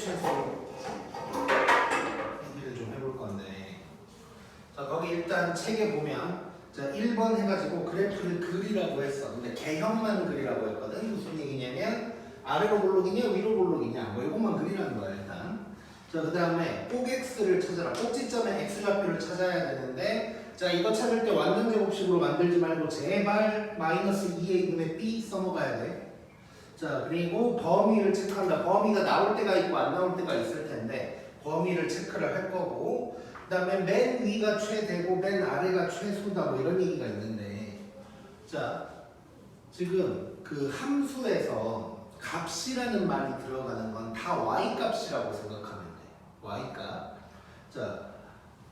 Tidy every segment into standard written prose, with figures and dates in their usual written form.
최소 얘기를 좀 해볼 건데, 자 거기 일단 책에 보면 자 1번 해가지고 그래프를 그리라고 했어. 근데 개형만 그리라고 했거든. 무슨 얘기냐면 아래로 볼록이냐 위로 볼록이냐 뭐 이것만 그리라는 거야 일단. 자 그 다음에 꼭 x를 찾아라. 꼭지점에 x좌표를 찾아야 되는데, 자 이거 찾을 때 완전 제곱식으로 만들지 말고 제발 마이너스 2a분의 b 써먹어야 돼. 자 그리고 범위를 체크한다. 범위가 나올 때가 있고 안 나올 때가 있을 텐데 범위를 체크를 할 거고, 그 다음에 맨 위가 최대고 맨 아래가 최소다 뭐 이런 얘기가 있는데, 자 지금 그 함수에서 값이라는 말이 들어가는 건 다 y값이라고 생각하면 돼. y값. 자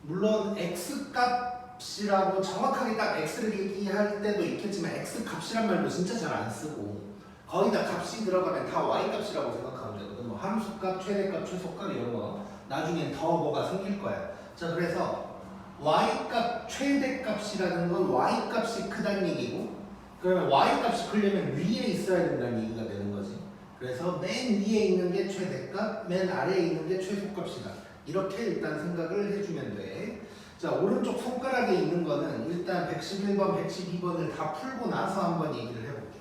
물론 x값이라고 정확하게 딱 x를 얘기할 때도 있겠지만 x값이란 말도 진짜 잘 안 쓰고 거의 다 값이 들어가면 다 y값이라고 생각하면 되거든. 뭐 함수값, 최대값, 최소값 이런 거 나중엔 더 뭐가 생길 거야. 자 그래서 y값, 최대값이라는 건 y값이 크다는 얘기고, 그러면 y값이 크려면 위에 있어야 된다는 얘기가 되는 거지. 그래서 맨 위에 있는 게 최대값, 맨 아래에 있는 게 최소값이다. 이렇게 일단 생각을 해주면 돼. 자 오른쪽 손가락에 있는 거는 일단 111번, 112번을 다 풀고 나서 한번 얘기를 해볼게.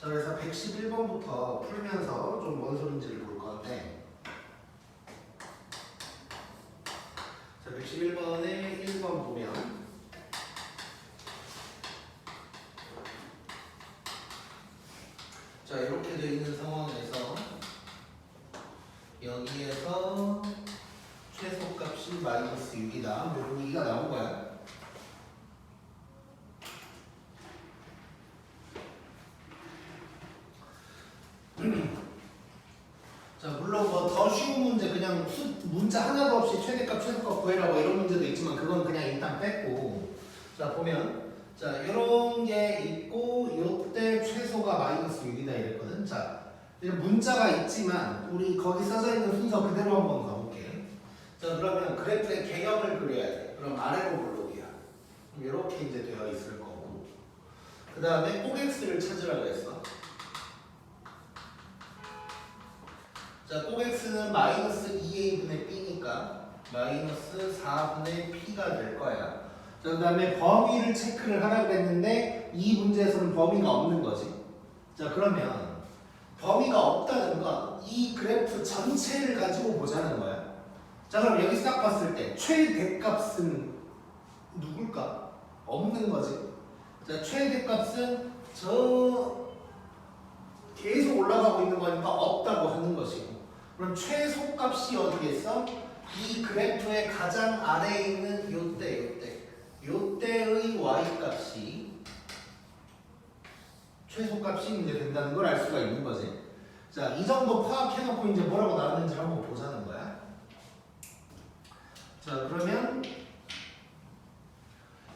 자 그래서 111번부터 풀면서 좀 뭔 소린지를 볼 건데, 자 111번에 1번 보면 자 이렇게 되어 있는 상황에서 여기에서 최소값이 마이너스 6이다 이런 얘기가 나온 거야. 자 물론 뭐 더 쉬운 문제 그냥 문자 하나도 없이 최대값 최소값 구해라고 이런 문제도 있지만 그건 그냥 일단 뺐고, 자 보면 자 이런 게 있고 요때 최소가 마이너스 6이다 이랬거든. 자 문자가 있지만 우리 거기 써져 있는 순서 그대로 한번 가볼게. 자 그러면 그래프의 개형을 그려야 돼. 그럼 아래로 볼록이야. 이렇게 이제 되어 있을 거고, 그 다음에 꼭 x를 찾으라고 했어. 자, 꼭 x는 마이너스 2a분의 b니까 마이너스 4분의 p가 될 거야. 자, 그 다음에 범위를 체크를 하라고 했는데 이 문제에서는 범위가 없는 거지. 자, 그러면 범위가 없다는 건 이 그래프 전체를 가지고 보자는 거야. 자, 그럼 여기 딱 봤을 때 최대값은 누굴까? 없는 거지. 자, 최대값은 저 계속 올라가고 있는 거니까 없다고 하는 것이고, 그럼 최소값이 어디겠어? 이 그래프의 가장 아래에 있는 요때의 y값이 최소값이 이제 된다는 걸 알 수가 있는 거지. 자, 이 정도 파악해놓고 이제 뭐라고 나왔는지 한번 보자는 거야. 자, 그러면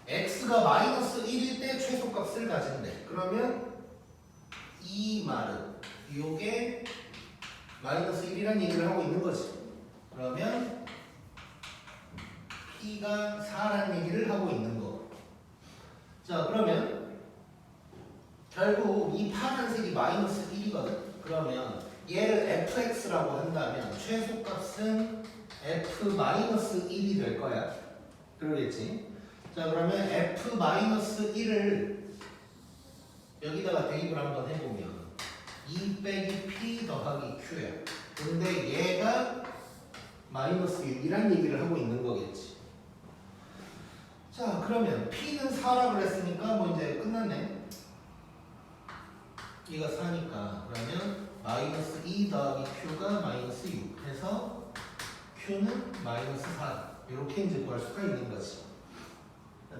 x가 마이너스 1일 때 최소값을 가진대. 그러면 이 말은 요게 마이너스 1이라는 얘기를 하고 있는 거지. 그러면 p가 4라는 얘기를 하고 있는 거. 자 그러면 결국 이 파란색이 마이너스 1이거든. 그러면 얘를 fx라고 한다면 최소값은 f 마이너스 1이 될 거야. 그러겠지. 자 그러면 f 마이너스 1을 여기다가 대입을 한번 해보면 2 빼기 p 더하기 q야. 근데 얘가 마이너스 6이란 얘기를 하고 있는 거겠지. 자 그러면 p는 4라고 그랬으니까 뭐 이제 끝났네. 얘가 4니까 그러면 마이너스 2 더하기 q가 마이너스 6 해서 q는 마이너스 4 이렇게 이제 구할 수가 있는 거지.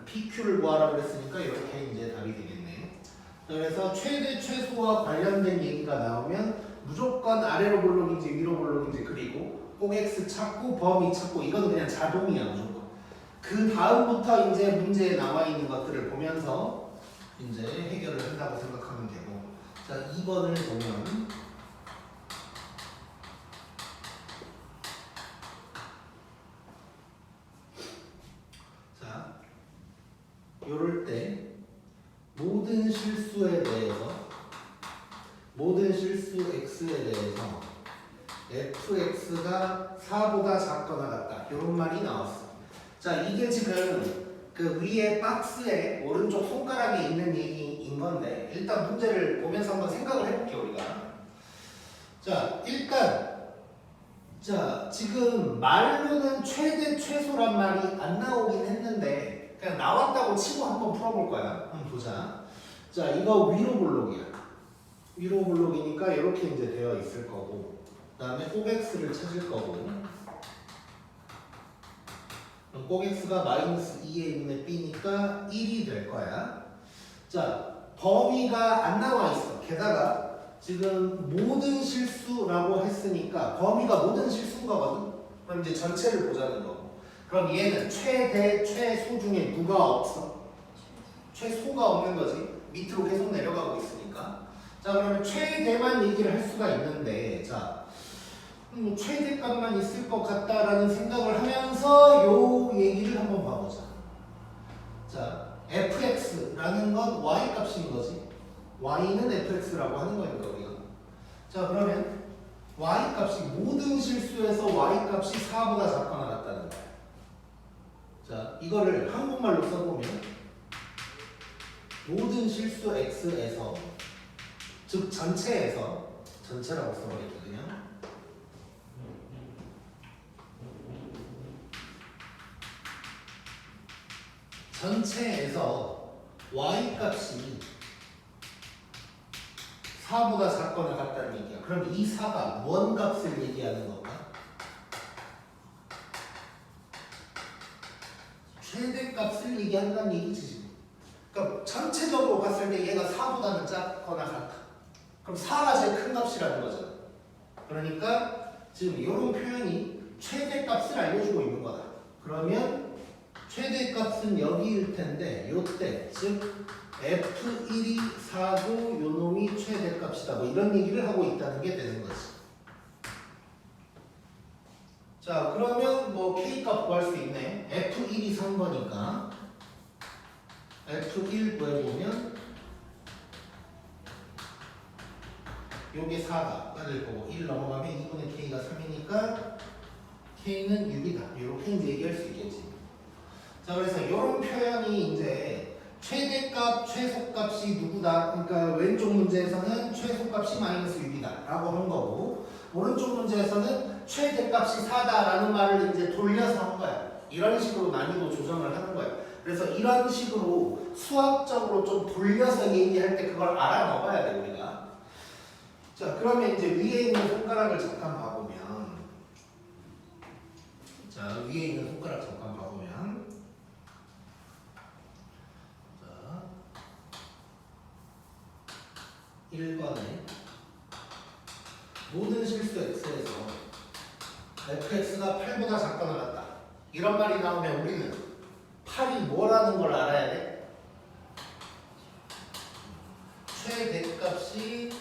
pq를 구하라고 그랬으니까 이렇게 이제 답이 되겠네. 그래서 최대 최소와 관련된 얘기가 나오면 무조건 아래로 볼록인지 위로 볼록인지 그리고 꼭 x 찾고 범위 찾고 이건 그냥 자동이야 무조건. 그 다음부터 이제 문제에 나와 있는 것들을 보면서 이제 해결을 한다고 생각하면 되고. 자 2번을 보면 자 요럴 때 모든 실수 x에 대해서 fx가 4보다 작거나 같다. 이런 말이 나왔어. 자, 이게 지금 그 위에 박스에 오른쪽 손가락에 있는 얘기인 건데 일단 문제를 보면서 한번 생각을 해볼게요 우리가. 자, 일단 자 지금 말로는 최대 최소란 말이 안 나오긴 했는데 그냥 나왔다고 치고 한번 풀어볼 거야. 한번 보자. 자, 이거 위로 볼록이야. 위로 볼록이니까 이렇게 이제 되어 있을 거고 그 다음에 꼭 x를 찾을 거고 꼭 x가 마이너스 2의 1분의 b니까 1이 될 거야. 자, 범위가 안 나와 있어. 게다가 지금 모든 실수라고 했으니까 범위가 모든 실수인 거거든. 그럼 이제 전체를 보자는 거고. 그럼 얘는 최대, 최소 중에 누가 없어? 최소가 없는 거지. 밑으로 계속 내려가고 있으니까. 자, 그러면 최대만 얘기를 할 수가 있는데 자, 최대값만 있을 것 같다라는 생각을 하면서 요 얘기를 한번 봐보자. 자, fx라는 건 y 값인 거지. y는 fx라고 하는 거니까 우리가. 자, 그러면 y 값이 모든 실수에서 y 값이 4보다 작거나 같다는 거야. 자, 이거를 한국말로 써보면 모든 실수 x에서 즉 전체에서 전체라고 써버릴게 그냥. 전체에서 y 값이 4보다 작거나 같다는 얘기야. 그럼 이 4가 뭔 값을 얘기하는 건가? 최대값을 얘기한다는 얘기지 지금. 그러니까 전체적으로 봤을 때 얘가 4보다는 작거나 같아. 그럼 4가 제일 큰 값이라는 거잖아. 그러니까 지금 이런 표현이 최대값을 알려주고 있는 거다. 그러면 최대값은 여기일 텐데 요때 즉 F1이 4고 요놈이 최대값이다. 뭐 이런 얘기를 하고 있다는 게 되는 거지. 자, 그러면 뭐 K값 구할 수 있네. F1이 3 거니까 F1 구해보면 요게 4가 빠질 거고 1 넘어가면 2분의 K가 3이니까 K는 6이다. 이렇게 이제 얘기할 수 있겠지. 자, 그래서 이런 표현이 이제 최대값, 최소값이 누구다? 그러니까 왼쪽 문제에서는 최소값이 마이너스 6이다 라고 한 거고 오른쪽 문제에서는 최대값이 4다라는 말을 이제 돌려서 한 거야. 이런 식으로 난이도 조정을 하는 거야. 그래서 이런 식으로 수학적으로 좀 돌려서 얘기할 때 그걸 알아 넣어야 돼 우리가. 자, 그러면 이제 위에 있는 손가락을 잠깐 봐보면 자, 위에 있는 손가락 잠깐 봐보면 자, 1번에 모든 실수 x에서 fx가 8보다 작거나 같다. 이런 말이 나오면 우리는 8이 뭐라는 걸 알아야 돼? 최대값이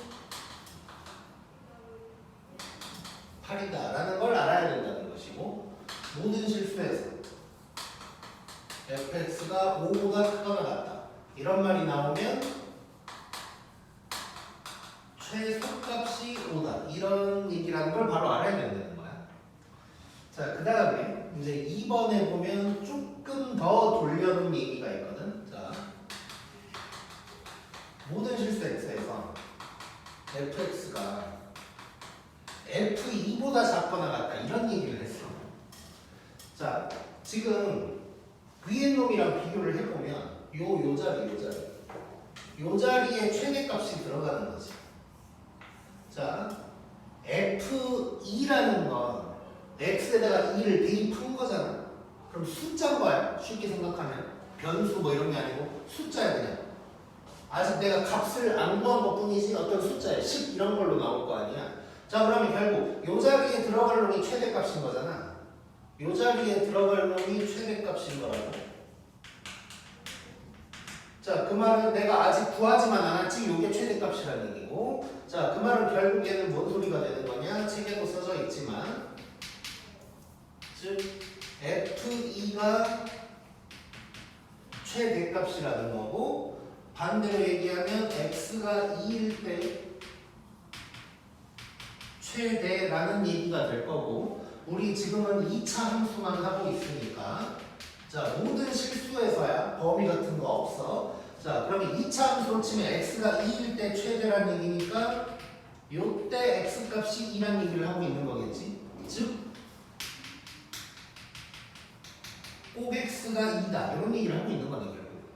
8이다 라는 걸 알아야 된다는 것이고 모든 실수에서 fx가 5보다 크거나 같다. 이런 말이 나오면 최소값이 5다. 이런 얘기라는 걸 바로 알아야 된다는 거야. 자, 그 다음에 이제 2번에 보면 조금 더 돌려놓은 얘기가 있거든. 자, 모든 실수 x에서 fx가 f2보다 작거나 같다. 이런 얘기를 했어. 자, 지금 위에 놈이랑 비교를 해보면 요 자리에 최대값이 들어가는 거지. 자, f2라는 건 x에다가 2를 대입한 거잖아. 그럼 숫자인 거야. 쉽게 생각하면 변수 뭐 이런 게 아니고 숫자야 그냥. 아직 내가 값을 안 구한 것 뿐이지 어떤 숫자야. 10 이런 걸로 나올 거 아니야. 자, 그러면 결국 요 자리에 들어갈 놈이 최대값인 거잖아. 요 자리에 들어갈 놈이 최대값인 거라고. 자, 그 말은 내가 아직 구하지만 않았지 요게 최대값이라는 얘기고. 자, 그 말은 결국에는 뭔 소리가 되는 거냐? 책에도 써져 있지만 즉 F2가 최대값이라는 거고 반대로 얘기하면 X가 2일 때 최대라는 얘기가 될 거고 우리 지금은 2차 함수만 하고 있으니까 자 모든 실수에서야 범위 같은 거 없어. 자 그러면 2차 함수로 치면 x가 2일 때 최대란 얘기니까 요때 x 값이 2란 얘기를 하고 있는 거겠지. 즉 꼭 x가 2다 이런 얘기를 하고 있는 거네 결국.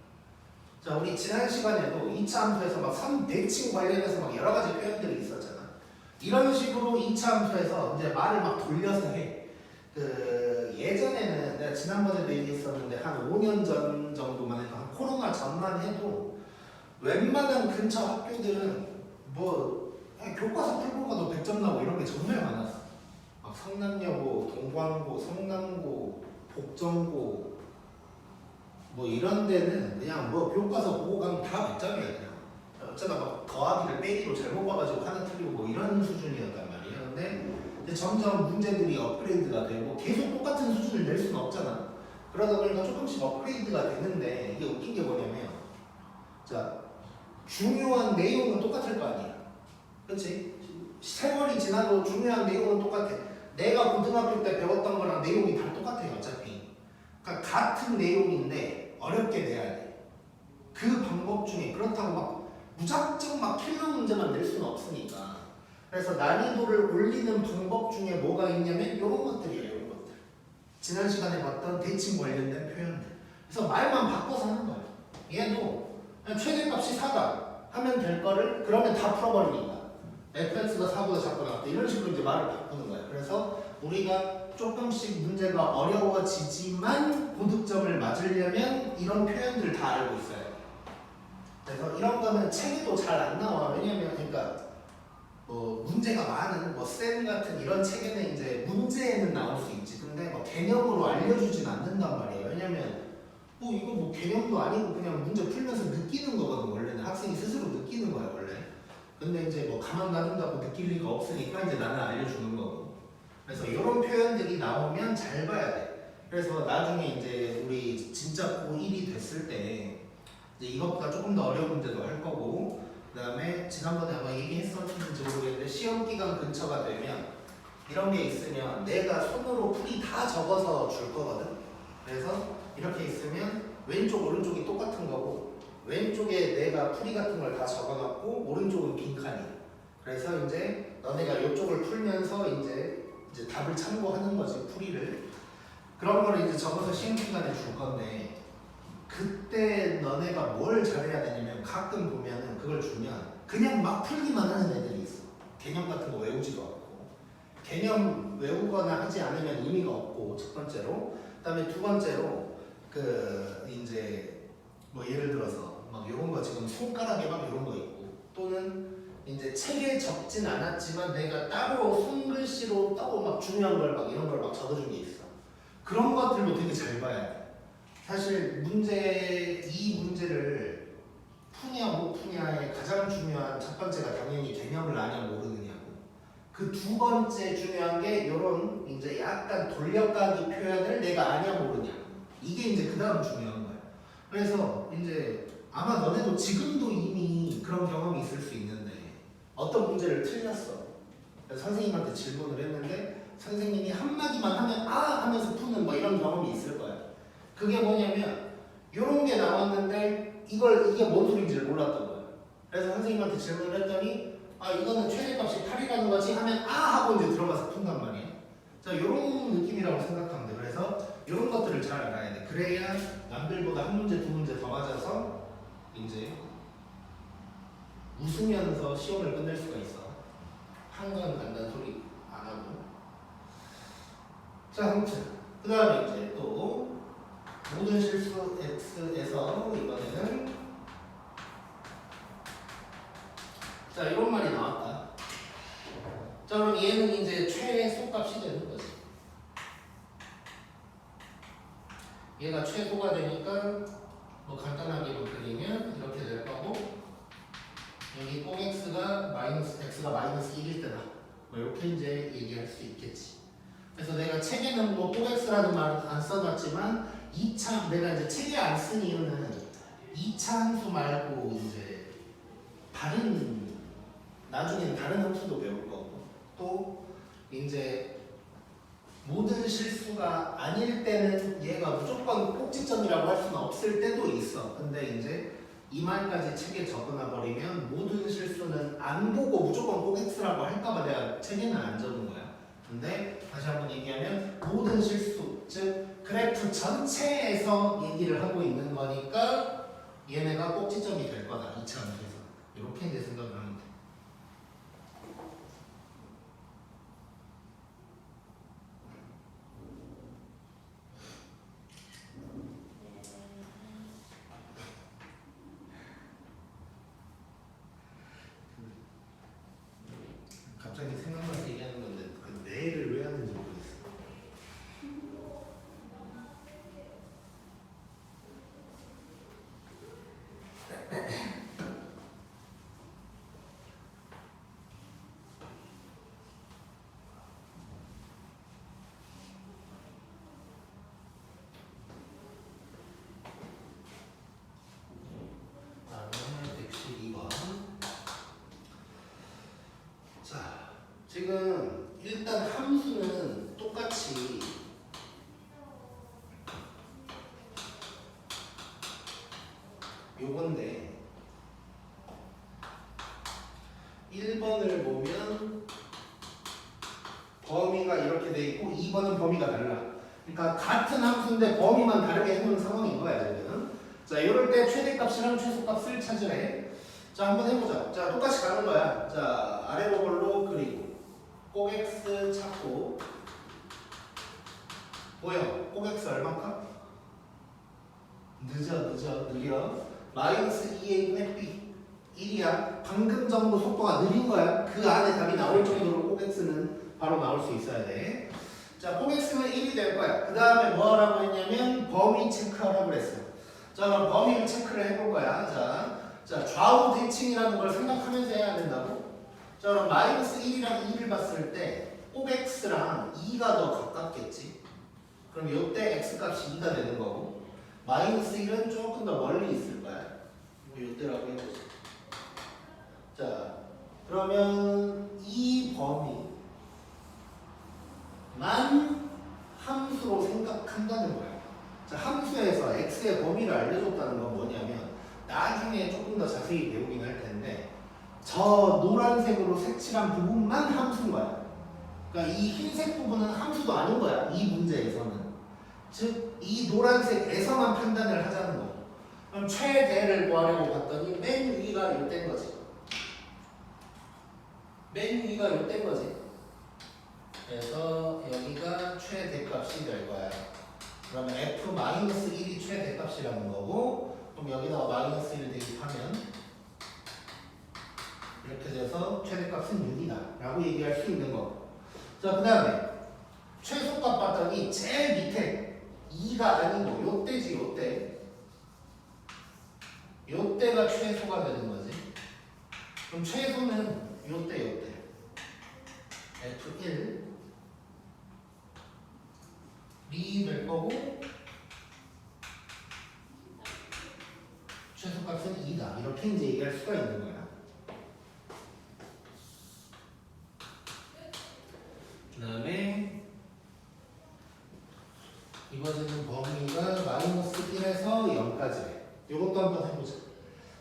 자 우리 지난 시간에도 2차 함수에서 막 3대칭 관련해서 막 여러 가지 표현들이 있었잖아. 이런 식으로 2차 함수에서 이제 말을 막 돌려서 해. 그 예전에는 내가 지난번에도 얘기했었는데 한 5년 전 정도만 해도 한 코로나 전만 해도 웬만한 근처 학교들은 뭐 교과서 풀고 가도 100점 나오고 이런 게 정말 많았어. 막 성남여고, 동광고, 성남고, 복정고 뭐 이런 데는 그냥 뭐 교과서 보고 가면 다 100점이야 그냥. 어쩌다 막 더하기를 빼기로 잘못 봐가지고 하나 틀리고 뭐 이런 수준이었단 말이야. 근데 이제 점점 문제들이 업그레이드가 되고 계속 똑같은 수준을 낼 수는 없잖아. 그러다 보니까 조금씩 업그레이드가 되는데 이게 웃긴 게 뭐냐면 자 중요한 내용은 똑같을 거 아니야. 그렇지? 세월이 지나도 중요한 내용은 똑같아. 내가 고등학교 때 배웠던 거랑 내용이 다 똑같아요 어차피. 그러니까 같은 내용인데 어렵게 내야 돼. 그 방법 중에 그렇다고 막 무작정 막 킬러 문제만 낼 수는 없으니까. 그래서 난이도를 올리는 방법 중에 뭐가 있냐면 이런 것들이에요. 이런 것들. 지난 시간에 봤던 대칭 관련된 표현들. 그래서 말만 바꿔서 하는 거예요. 얘도 그냥 최대값이 4다 하면 될 거를 그러면 다 풀어버리니까 fx가 4보다 작고 나왔다 이런 식으로 이제 말을 바꾸는 거예요. 그래서 우리가 조금씩 문제가 어려워지지만 고득점을 맞으려면 이런 표현들을 다 알고 있어야 돼요. 그래서 이런 거는 책에도 잘 안 나와. 왜냐면 그러니까 뭐 문제가 많은 뭐 쌤 같은 이런 책에는 이제 문제에는 나올 수 있지. 근데 뭐 개념으로 알려주진 않는단 말이에요. 왜냐면 뭐 이거 뭐 개념도 아니고 그냥 문제 풀면서 느끼는 거거든. 원래는 학생이 스스로 느끼는 거야 원래. 근데 이제 뭐 가만 놔둔다고 느낄 리가 없으니까 이제 나는 알려주는 거고. 그래서 이런 표현들이 나오면 잘 봐야 돼. 그래서 나중에 이제 우리 진짜 고1이 됐을 때 이제 이것보다 조금 더 어려운 문제도 할 거고 그 다음에 지난번에 아마 얘기했었는지 모르겠는데 시험 기간 근처가 되면 이런 게 있으면 내가 손으로 풀이 다 적어서 줄 거거든. 그래서 이렇게 있으면 왼쪽 오른쪽이 똑같은 거고 왼쪽에 내가 풀이 같은 걸 다 적어놨고 오른쪽은 빈칸이야. 그래서 이제 너네가 이쪽을 풀면서 이제 답을 참고하는 거지 풀이를. 그런 거를 이제 적어서 시험 기간에 줄 건데 그때 너네가 뭘 잘해야 되냐면 가끔 보면은 그걸 주면 그냥 막 풀기만 하는 애들이 있어. 개념 같은 거 외우지도 않고. 개념 외우거나 하지 않으면 의미가 없고 첫 번째로. 그다음에 두 번째로 그 이제 뭐 예를 들어서 막 이런 거 지금 손가락에 막 이런 거 있고 또는 이제 책에 적진 않았지만 내가 따로 손글씨로 따로 막 중요한 걸 막 이런 걸 막 적어준 게 있어. 그런 것들도 되게 잘 봐야 돼. 사실 이 문제를 푸냐 못 푸냐의 가장 중요한 첫 번째가 당연히 개념을 아냐 모르느냐고. 그 두 번째 중요한 게 이런 이제 약간 돌려가기 표현을 내가 아냐 모르냐. 이게 이제 그 다음 중요한 거야. 그래서 이제 아마 너네도 지금도 이미 그런 경험이 있을 수 있는데 어떤 문제를 틀렸어. 그래서 선생님한테 질문을 했는데 선생님이 한마디만 하면 아 하면서 푸는 뭐 이런 경험이 있을 거야. 그게 뭐냐면 이런 게 나왔는데 이게 뭔 소리인지를 몰랐던 거야. 그래서 선생님한테 질문을 했더니 아 이거는 최대값이 8이라는 거지 하면 아 하고 이제 들어가서 푼단 말이야. 자 이런 느낌이라고 생각하면 돼. 그래서 이런 것들을 잘 알아야 돼. 그래야 남들보다 한 문제 두 문제 더 맞아서 이제 웃으면서 시험을 끝낼 수가 있어. 한건 간다는 소리 안 하고. 자 아무튼 그 다음에 이제 또 모든 실수 x에서 이번에는 자 이런 말이 나왔다. 자 그럼 얘는 이제 최소값이 되는 거지. 얘가 최소가 되니까 뭐 간단하게 그리면 이렇게 될 거고 여기 꼭 x가 마이너스 1일 때다. 뭐 이렇게 이제 얘기할 수 있겠지. 그래서 내가 책에는 뭐 꼭 x라는 말은 안 써놨지만 2차 내가 이제 책에 안 쓴 이유는 2차 함수 말고 이제 나중에는 다른 함수도 배울 거고 또 이제 모든 실수가 아닐 때는 얘가 무조건 꼭지점이라고 할 수는 없을 때도 있어. 근데 이제 이 말까지 책에 적어놔 버리면 모든 실수는 안 보고 무조건 꼭 X라고 할까봐 내가 책에는 안 적은 거야. 근데 다시 한번 얘기하면 모든 실수, 즉 그래프 전체에서 얘기를 하고 있는 거니까 얘네가 꼭지점이 될 거다. 이차 함수에서. 이렇게 이제 생각을 하면 돼. 갑자기 생각나서 얘기하는 건데 그 내일을 왜 하는지 모르겠어. 다음에 112번. 자, 지금 일단 함수는 똑같이 요건데 1번을 보면 범위가 이렇게 돼 있고 2번은 범위가 달라. 그러니까 같은 함수인데 범위만 다르게 해놓은 상황인 거야 지금. 자, 이럴 때 최대값이랑 최소값을 찾으래. 자, 한번 해보자. 자, 똑같이 가는 거야. 자, 아래로 걸로 그리고 꼭 X 찾고 뭐요? 꼭 X 얼마큼? 느려. 마이너스 2a분의 b 1이야. 방금 전부 속도가 느린 거야. 그 안에 답이 나올 정도로 꼭 X는 바로 나올 수 있어야 돼. 자, 꼭 X는 1이 될 거야. 그 다음에 뭐 하라고 했냐면 범위 체크하라고 그랬어. 자, 그럼 범위를 체크를 해볼 거야. 자, 좌우 대칭이라는 걸 생각하면서 해야 된다고. 자, 그럼 마이너스 1이랑 2를 봤을 때 꼭 X랑 2가 더 가깝겠지. 그럼 이때 X 값이 2가 되는 거고 마이너스 1은 조금 더 멀리 있을 거야. 뭐 이때라고 해보자. 자, 그러면 이 범위만 함수로 생각한다는 거야. 자, 함수에서 x의 범위를 알려줬다는 건 뭐냐면 나중에 조금 더 자세히 배우긴 할 텐데 저 노란색으로 색칠한 부분만 함수인 거야. 그러니까 이 흰색 부분은 함수도 아닌 거야. 이 문제에서는. 즉, 이 노란색에서만 판단을 하자는 거. 그럼 최대를 구하려고 봤더니 맨 위가 요때인 거지. 맨 위가 요때인 거지. 그래서 여기가 최대값이 될 거야. 그러면 f-1이 최대값이라는 거고 그럼 여기다가 마이너스 1 대입하면 이렇게 돼서 최대값은 6이다 라고 얘기할 수 있는 거고. 자, 그 다음에 최소값 봤더니 제일 밑에 2가 아니고 요때지. 요때가 최소가 되는 거지. 그럼 최소는 요때 F1 이 될 거고 최소값은 2다. 이렇게 이제 얘기할 수가 있는 거야. 그 다음에 이번에는 범위가 마이너스 1에서 0까지래. 이것도 한번 해보자.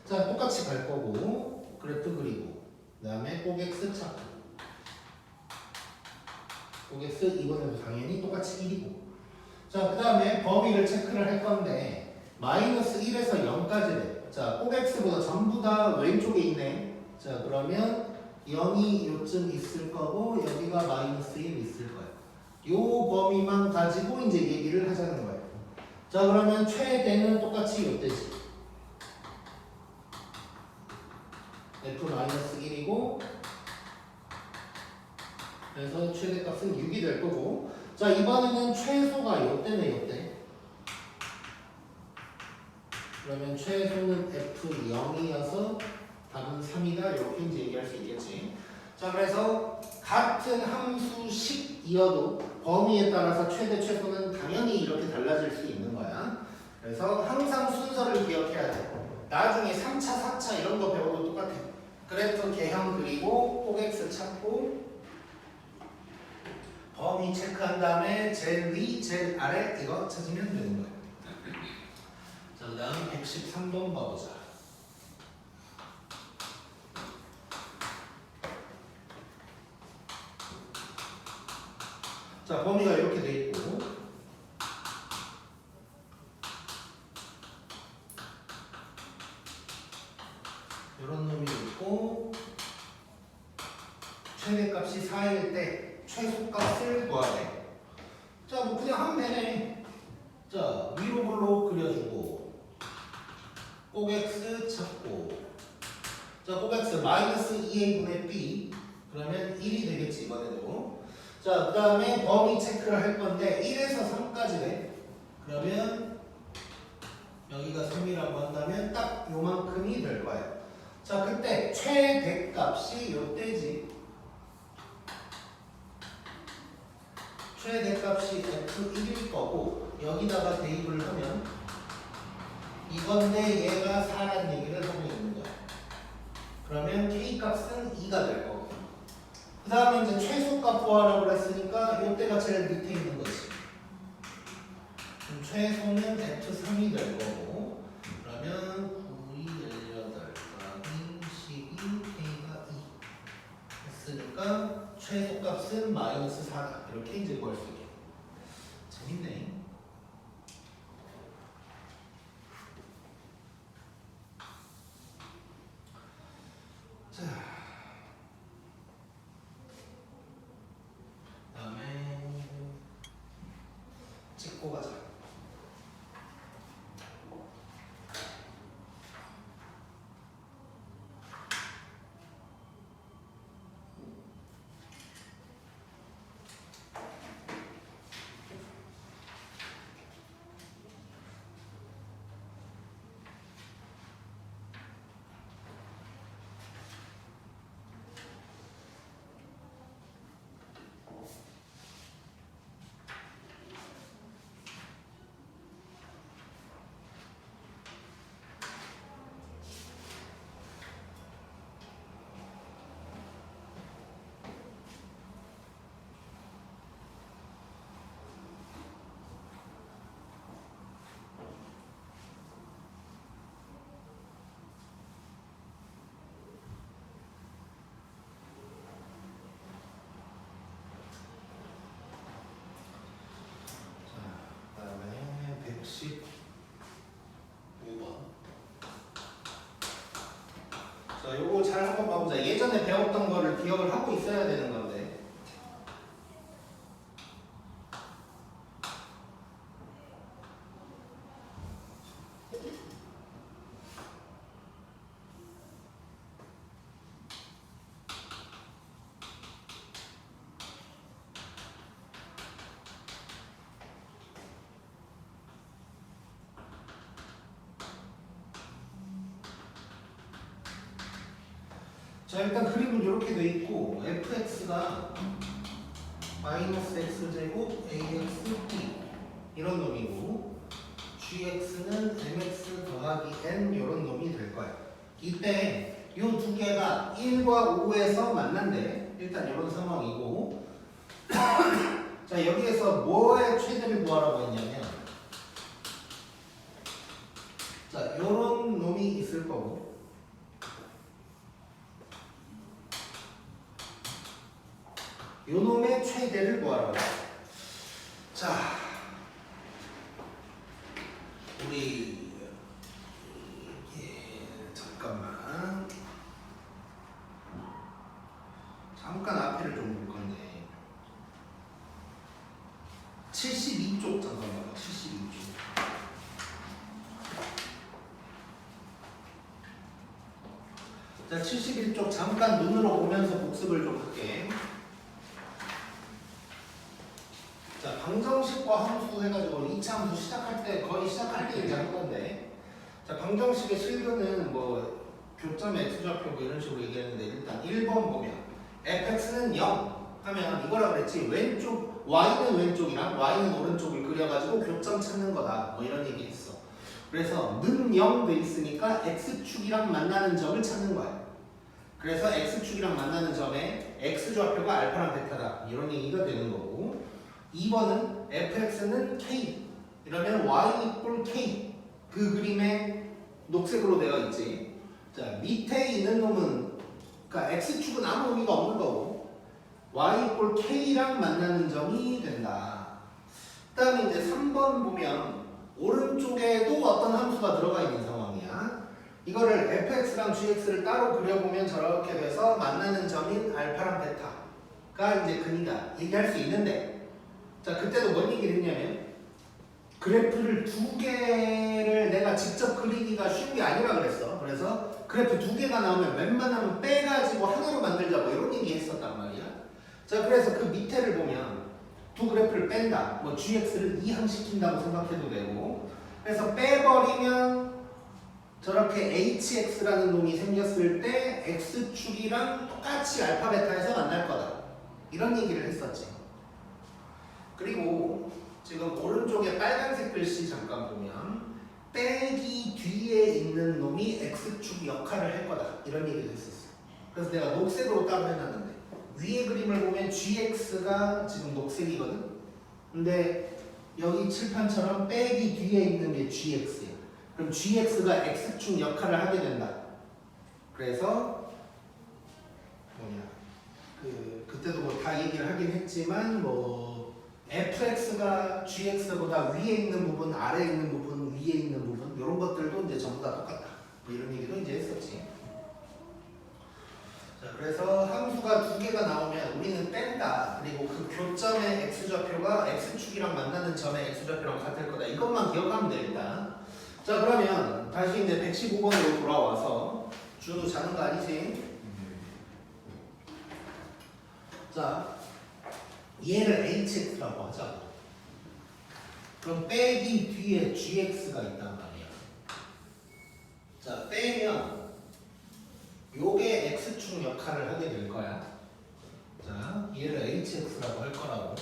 자, 똑같이 갈 거고 그래프 그리고 그 다음에 꼭 X 찾고 꼭 X 이번에도 당연히 똑같이 1이고 자, 그 다음에 범위를 체크를 할 건데 마이너스 1에서 0까지래. 자, 꼭 X보다 전부 다 왼쪽에 있네. 자, 그러면 0이 요쯤 있을 거고 여기가 마이너스 1 있을 거야. 요 범위만 가지고 이제 얘기를 하자는 거야. 자, 그러면 최대는 똑같이 요때지. F-1이고 그래서 최대값은 6이 될 거고 자, 이번에는 최소가 요때. 그러면 최소는 F0이어서 답은 3이다. 이렇게 이제 얘기할 수 있겠지. 자, 그래서 같은 함수식이어도 범위에 따라서 최대, 최소는 당연히 이렇게 달라질 수 있는 거야. 그래서 항상 순서를 기억해야 돼. 나중에 3차, 4차 이런 거 배워도 똑같아. 그래프 개형 그리고 꼭 X 찾고 범위 체크한 다음에 제일 위, 제일 아래 이거 찾으면 되는 거예요. 자, 그 다음 113번 봐보자. 자, 범위가 이렇게 돼 있고 이런 놈이 있고 최대값이 4일 때 최소값을 구하래. 자, 뭐 그냥 하면 되네. 자, 위로 볼록 그려주고 꼭 x 찾고 자, 꼭 x 마이너스 2a분의 b 그러면 1이 되겠지 이번에도. 자, 그 다음에 범위 체크를 할 건데 1에서 3까지네. 그러면 여기가 3이라고 한다면 딱 요만큼이 될 거예요. 자, 그때 최대값이 요때지. 최대값이 f1일 거고 여기다가 대입을 하면 이건데 얘가 4라는 얘기를 하고 있는 거야. 그러면 k값은 2가 될 거고 그 다음에 이제 최소값 구하라고 했으니까 요때가 제일 밑에 있는 거지. 그럼 최소는 f3이 될 거고 그러면 9, 2, 18, 곱하기 12, k가 2 했으니까 최소값은 마이너스 4다. 이렇게 이제 구할 수 있게. 재밌네. 자, 그다음에 찍고 가자. 그다음에 115번. 자, 요거 잘 한번 봐보자. 예전에 배웠던 거를 기억을 하고 있어야 되는 건데. 자, 일단 그림은 이렇게 돼 있고 fx가 마이너스 x제곱 axp 이런 놈이고 gx는 mx 더하기 n 이런 놈이 될 거야. 이때 이 두 개가 1과 5에서 만난대. 일단 이런 상황이고 자, 여기에서 뭐의 최대를 구하라고 했냐면 자, 요런 놈이 있을 거고 요 놈의 최대를 구하라고. 자, 우리 잠깐만 앞에를 좀 볼 건데 72쪽 잠깐만 72쪽. 자, 71쪽 잠깐 눈으로 보면서 복습을 좀 할게. 자, 방정식과 함수 해가지고 2차 함수 시작할 때 거의 시작할 때 이제 한 건데 자, 방정식의 실근은 뭐 교점 x좌표 뭐 이런 식으로 얘기했는데 일단 1번 보면 fx는 0 하면 이거라 그랬지. 왼쪽 y는 왼쪽이랑 y는 오른쪽을 그려가지고 교점 찾는 거다 뭐 이런 얘기 했어. 그래서 는 0 돼 있으니까 x축이랑 만나는 점을 찾는 거야. 그래서 x축이랑 만나는 점에 x좌표가 알파랑 베타다. 이런 얘기가 되는 거고 2번은 fx는 k 이러면 y equal k 그 그림에 녹색으로 되어 있지. 자 밑에 있는 놈은 그러니까 x축은 아무 의미가 없는 거고 y equal k랑 만나는 점이 된다. 그 다음에 이제 3번 보면 오른쪽에도 어떤 함수가 들어가 있는 상황이야. 이거를 fx랑 gx를 따로 그려보면 저렇게 돼서 만나는 점인 알파랑 베타가 이제 근이다 얘기할 수 있는데 자 그때도 뭔 얘기를 했냐면 그래프를 두 개를 내가 직접 그리기가 쉬운 게 아니라 그랬어. 그래서 그래프 두 개가 나오면 웬만하면 빼가지고 하나로 만들자고 이런 얘기 했었단 말이야. 자 그래서 그 밑에를 보면 두 그래프를 뺀다. 뭐 gx를 이항시킨다고 생각해도 되고 그래서 빼버리면 저렇게 hx라는 놈이 생겼을 때 x축이랑 똑같이 알파 베타에서 만날 거다. 이런 얘기를 했었지. 그리고 지금 오른쪽에 빨간색 글씨 잠깐 보면 빼기 뒤에 있는 놈이 x축 역할을 할 거다. 이런 얘기를 했었어. 그래서 내가 녹색으로 따로 해놨는데 위에 그림을 보면 gx가 지금 녹색이거든. 근데 여기 칠판처럼 빼기 뒤에 있는 게 gx야. 그럼 gx가 x축 역할을 하게 된다. 그래서 뭐냐 그때도 뭐 다 얘기를 하긴 했지만 뭐 fx가 gx보다 위에 있는 부분, 아래에 있는 부분, 위에 있는 부분 이런 것들도 이제 전부 다 똑같다. 뭐 이런 얘기도 이제 했었지. 자, 그래서 함수가 두 개가 나오면 우리는 뺀다. 그리고 그 교점의 x좌표가 x축이랑 만나는 점의 x좌표랑 같을 거다. 이것만 기억하면 돼 일단. 자 그러면 다시 이제 115번으로 돌아와서 준우 자는 거 아니지? 자 얘를 hx라고 하자. 그럼 빼기 뒤에 gx가 있단 말이야. 자 빼면 요게 x축 역할을 하게 될 거야. 자 얘를 hx라고 할 거라고.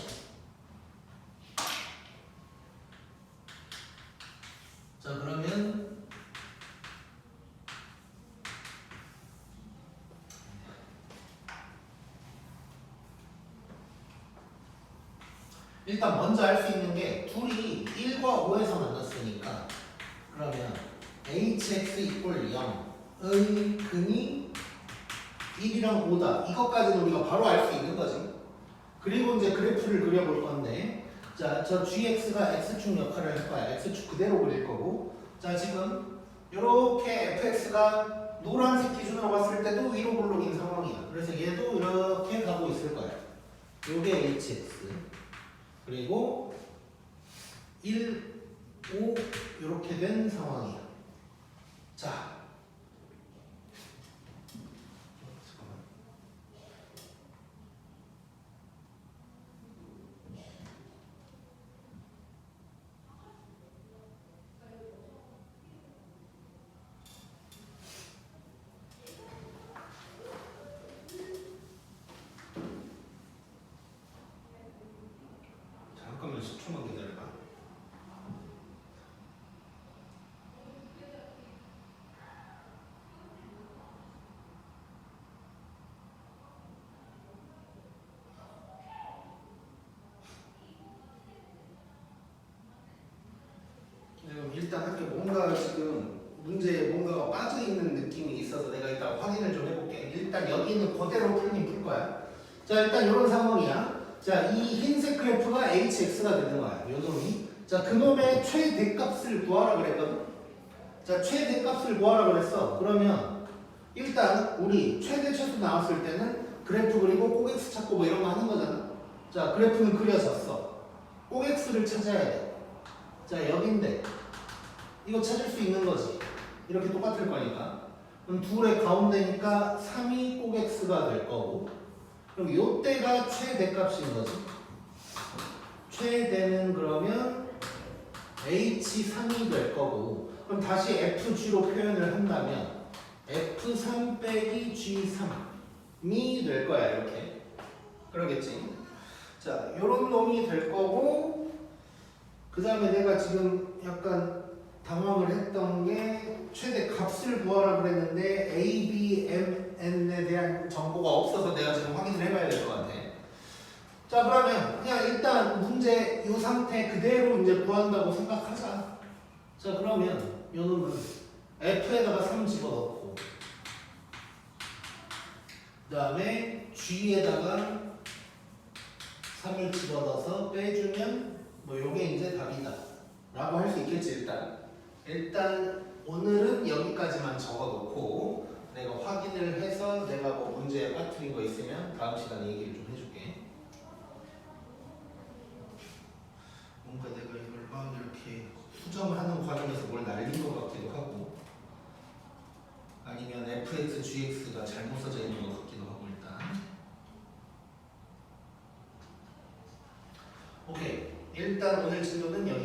자 그러면 일단 먼저 알 수 있는 게 둘이 1과 5에서 만났으니까 그러면 hx equal 0의 근이 1이랑 5다. 이것까지는 우리가 바로 알 수 있는 거지. 그리고 이제 그래프를 그려볼 건데 자, 저 gx가 x축 역할을 할 거야. x축 그대로 그릴 거고 자, 지금 이렇게 fx가 노란색 기준으로 봤을 때도 위로 볼록인 상황이야. 그래서 얘도 이렇게 가고 있을 거야. 요게 hx 그리고 1, 5 이렇게 된 상황이야. 자, 잠깐만 10초만 기다려봐. 일단 할게. 뭔가 지금 문제에 뭔가가 빠져있는 느낌이 있어서 내가 일단 확인을 좀 해볼게. 일단 여기는 그대로 풀 거야. 자 일단 이런 상황이야. 자 이 흰색 그래프가 hx가 되는 거야. 요 놈이. 자 그놈의 최대값을 구하라 그랬거든. 자 최대값을 구하라 그랬어. 그러면 일단 우리 최대 최소 나왔을 때는 그래프 그리고 꼭 x 찾고 뭐 이런 거 하는 거잖아. 자 그래프는 그려졌어. 꼭 x를 찾아야 돼. 자 여긴데 이거 찾을 수 있는 거지. 이렇게 똑같을 거니까. 그럼 둘의 가운데니까 3이 꼭 x가 될 거고 그럼 요때가 최대값인 거지. 최대는 그러면 h3이 될 거고 그럼 다시 fg로 표현을 한다면 f3 빼기 g3이 될 거야. 이렇게 그러겠지. 자 요런 놈이 될 거고 그 다음에 내가 지금 약간 당황을 했던 게 최대 값을 구하라 그랬는데 a, b, m, n에 대한 문제 이 상태 그대로 이제 구한다고 생각하자. 자 그러면 요 놈은 f에다가 3 집어넣고 그 다음에 g에다가 3을 집어넣어서 빼주면 뭐 요게 이제 답이다 라고 할 수 있겠지. 일단 오늘은 여기까지만 적어놓고 내가 확인을 해서 내가 뭐 문제에 빠뜨린 거 있으면 다음 시간에 얘기를 좀 해줄게. 뭔가 내가 이걸 막 이렇게 수정하는 과정에서 뭘 날린 것 같기도 하고 아니면 fx, gx가 잘못 써져 있는 것 같기도 하고. 일단 오케이, 일단 오늘 진도는 여기